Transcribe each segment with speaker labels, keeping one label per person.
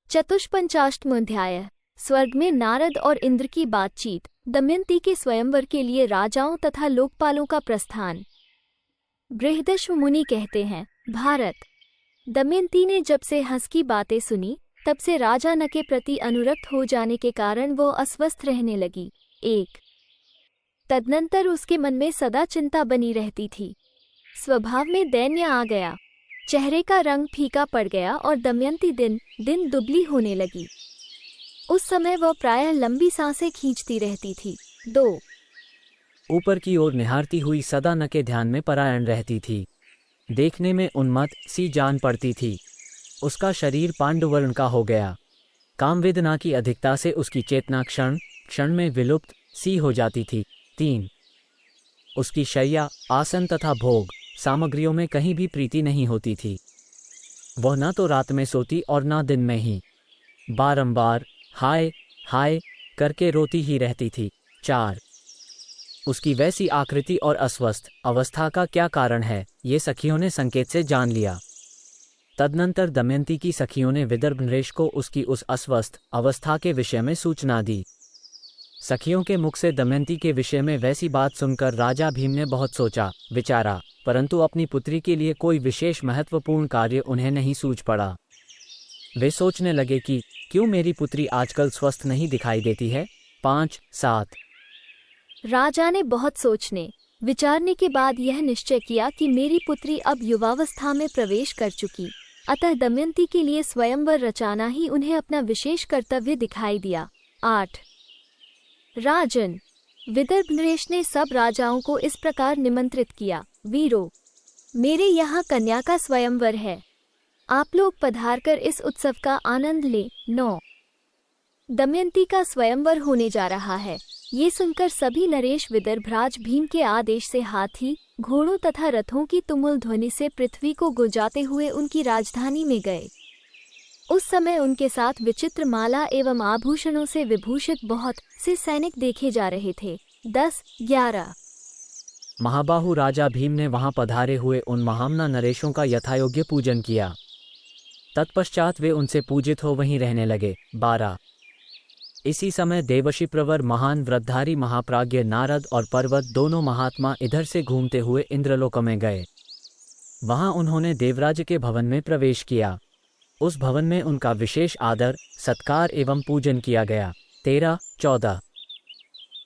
Speaker 1: चतुष्पंचाष्टम अध्याय। स्वर्ग में नारद और इंद्र की बातचीत। दमयंती के स्वयंवर के लिए राजाओं तथा लोकपालों का प्रस्थान। बृहदश्व मुनि कहते हैं, भारत, दमयंती ने जब से हंस की बातें सुनी तब से राजा न के प्रति अनुरक्त हो जाने के कारण वो अस्वस्थ रहने लगी। एक तदनंतर उसके मन में सदा चिंता बनी रहती थी। स्वभाव में दैन्य आ गया, चेहरे का रंग फीका पड़ गया और दमयंती दिन दिन दुबली होने लगी। उस समय वह प्रायः लंबी सांसें खींचती रहती थी। 2
Speaker 2: ऊपर की ओर निहारती हुई सदा न के ध्यान में परायण रहती थी। देखने में उन्मत्त सी जान पड़ती थी। उसका शरीर पांडुवर्ण का हो गया। कामवेदना की अधिकता से उसकी चेतना क्षण क्षण में विलुप्त सी हो जाती थी। 3 उसकी शैया, आसन तथा भोग सामग्रियों में कहीं भी प्रीति नहीं होती थी। वह न तो रात में सोती और न दिन में ही। बारंबार हाय हाय करके रोती ही रहती थी। 4 उसकी वैसी आकृति और अस्वस्थ अवस्था का क्या कारण है, ये सखियों ने संकेत से जान लिया। तदनंतर दमयंती की सखियों ने विदर्भ नरेश को उसकी उस अस्वस्थ अवस्था के विषय में सूचना दी। सखियों के मुख से दमयंती के विषय में वैसी बात सुनकर राजा भीम ने बहुत सोचा विचारा, परंतु अपनी पुत्री के लिए कोई विशेष महत्वपूर्ण कार्य उन्हें नहीं सूझ पड़ा। वे सोचने लगे कि क्यों मेरी पुत्री आजकल स्वस्थ नहीं दिखाई देती है। 5-7
Speaker 1: राजा ने बहुत सोचने विचारने के बाद यह निश्चय किया कि मेरी पुत्री अब युवावस्था में प्रवेश कर चुकी, अतः दमयंती के लिए स्वयंवर रचाना ही उन्हें अपना विशेष कर्तव्य दिखाई दिया। 8 राजन, विदर्भ नरेश ने सब राजाओं को इस प्रकार निमंत्रित किया, वीरों, मेरे यहाँ कन्या का स्वयंवर है, आप लोग पधारकर इस उत्सव का आनंद लें। 9 दमयंती का स्वयंवर होने जा रहा है, ये सुनकर सभी नरेश विदर्भराज भीम के आदेश से हाथी, घोड़ों तथा रथों की तुमुल ध्वनि से पृथ्वी को गुंजाते हुए उनकी राजधानी में गए। उस समय उनके साथ विचित्र माला एवं आभूषणों से विभूषित बहुत से सैनिक देखे जा रहे थे। 10-11
Speaker 2: महाबाहु राजा भीम ने वहां पधारे हुए उन महामना नरेशों का यथायोग्य पूजन किया। तत्पश्चात वे उनसे पूजित हो वहीं रहने लगे। 12 इसी समय देवशी प्रवर महान व्रतधारी महाप्राज्ञ नारद और पर्वत दोनों महात्मा इधर से घूमते हुए इंद्रलोक में गए। वहां उन्होंने देवराज के भवन में प्रवेश किया। उस भवन में उनका विशेष आदर सत्कार एवं पूजन किया गया। 13-14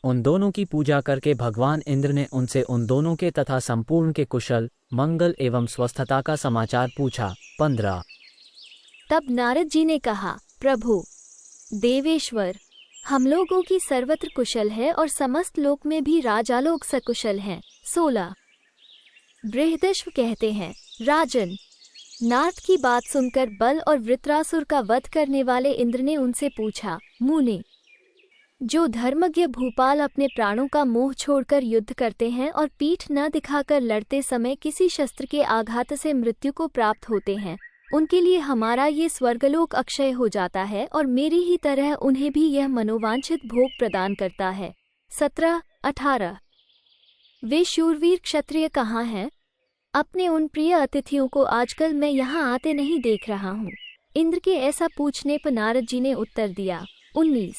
Speaker 2: उन दोनों की पूजा करके भगवान इंद्र ने उनसे उन दोनों के तथा संपूर्ण के कुशल मंगल एवं स्वस्थता का समाचार पूछा। 15
Speaker 1: तब नारद जी ने कहा, प्रभु देवेश्वर, हम लोगों की सर्वत्र कुशल है और समस्त लोक में भी राजालोक सकुशल हैं। 16 बृहदश्व कहते हैं, राजन, नारद की बात सुनकर बल और वृत्रासुर का वध करने वाले इंद्र ने उनसे पूछा, मुने, जो धर्मज्ञ भूपाल अपने प्राणों का मोह छोड़कर युद्ध करते हैं और पीठ न दिखाकर लड़ते समय किसी शस्त्र के आघात से मृत्यु को प्राप्त होते हैं, उनके लिए हमारा ये स्वर्गलोक अक्षय हो जाता है और मेरी ही तरह उन्हें भी यह मनोवांछित भोग प्रदान करता है। 17-18 वे शूरवीर क्षत्रिय कहाँ हैं? अपने उन प्रिय अतिथियों को आजकल मैं यहाँ आते नहीं देख रहा हूँ। इंद्र के ऐसा पूछने पर नारद जी ने उत्तर दिया। 19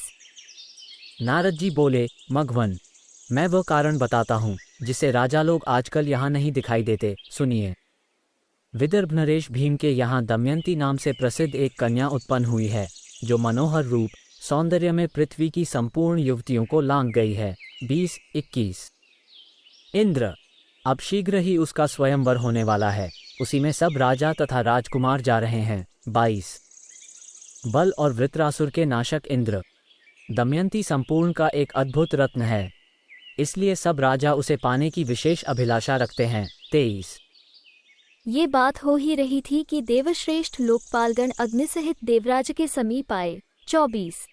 Speaker 2: नारद जी बोले, मघवन, मैं वह कारण बताता हूँ जिसे राजा लोग आजकल यहाँ नहीं दिखाई देते, सुनिए। विदर्भ नरेश भीम के यहाँ दमयंती नाम से प्रसिद्ध एक कन्या उत्पन्न हुई है, जो मनोहर रूप सौंदर्य में पृथ्वी की संपूर्ण युवतियों को लांघ गई है। 20-21 इंद्र, अब शीघ्र ही उसका स्वयंवर होने वाला है, उसी में सब राजा तथा राजकुमार जा रहे हैं। 22 बल और वृत्रासुर के नाशक इंद्र, दमयंती संपूर्ण का एक अद्भुत रत्न है, इसलिए सब राजा उसे पाने की विशेष अभिलाषा रखते हैं। 23
Speaker 1: ये बात हो ही रही थी कि देवश्रेष्ठ लोकपालगण अग्नि सहित देवराज के समीप आए। 24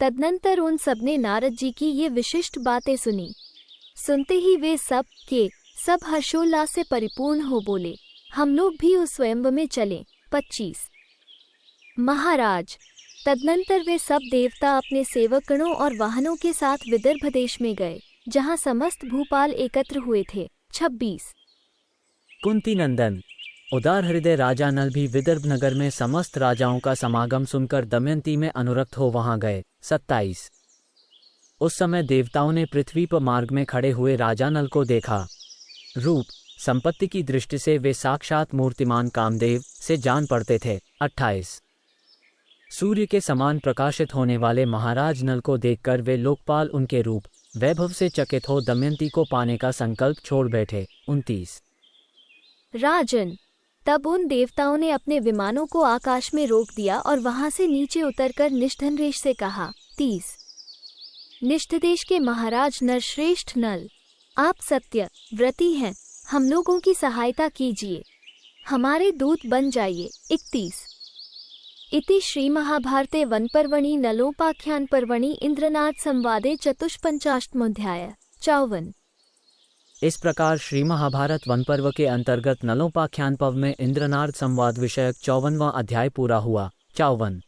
Speaker 1: तदनंतर उन सबने नारद जी की ये विशिष्ट बातें सुनी। सुनते ही वे सब के सब हर्षोल्लास से परिपूर्ण हो बोले, हम लोग भी उस स्वयंवर में चलें। 25 महाराज, तदनंतर वे सब देवता अपने सेवकगणों और वाहनों के साथ विदर्भ देश में गए, जहाँ समस्त भूपाल एकत्र हुए थे। 26
Speaker 2: कुंती नंदन, उदार हृदय राजा नल भी विदर्भ नगर में समस्त राजाओं का समागम सुनकर दमयंती में अनुरक्त हो वहां गए। 27। उस समय देवताओं ने पृथ्वी पर मार्ग में खड़े हुए राजा नल को देखा। रूप संपत्ति की दृष्टि से वे साक्षात मूर्तिमान कामदेव से जान पड़ते थे। 28। सूर्य के समान प्रकाशित होने वाले महाराज नल को देखकर वे लोकपाल उनके रूप वैभव से चकित हो दमयंती को पाने का संकल्प छोड़ बैठे। 29।
Speaker 1: राजन, तब उन देवताओं ने अपने विमानों को आकाश में रोक दिया और वहां से नीचे उतरकर निष्ठनरेश से कहा। 30। निष्ठदेश के महाराज नरश्रेष्ठ नल, आप सत्य व्रती हैं, हम लोगों की सहायता कीजिए, हमारे दूत बन जाइए। 31। इति श्री महाभारते वनपर्वणि नलोपाख्यान पर्वणि इंद्रनाथ संवादे चतुष्पंचाशत्मोऽध्याय। 54।
Speaker 2: इस प्रकार श्री महाभारत वनपर्व के अंतर्गत नलोपाख्यान पर्व में इंद्रनाथ संवाद विषयक 54वां अध्याय पूरा हुआ। 54।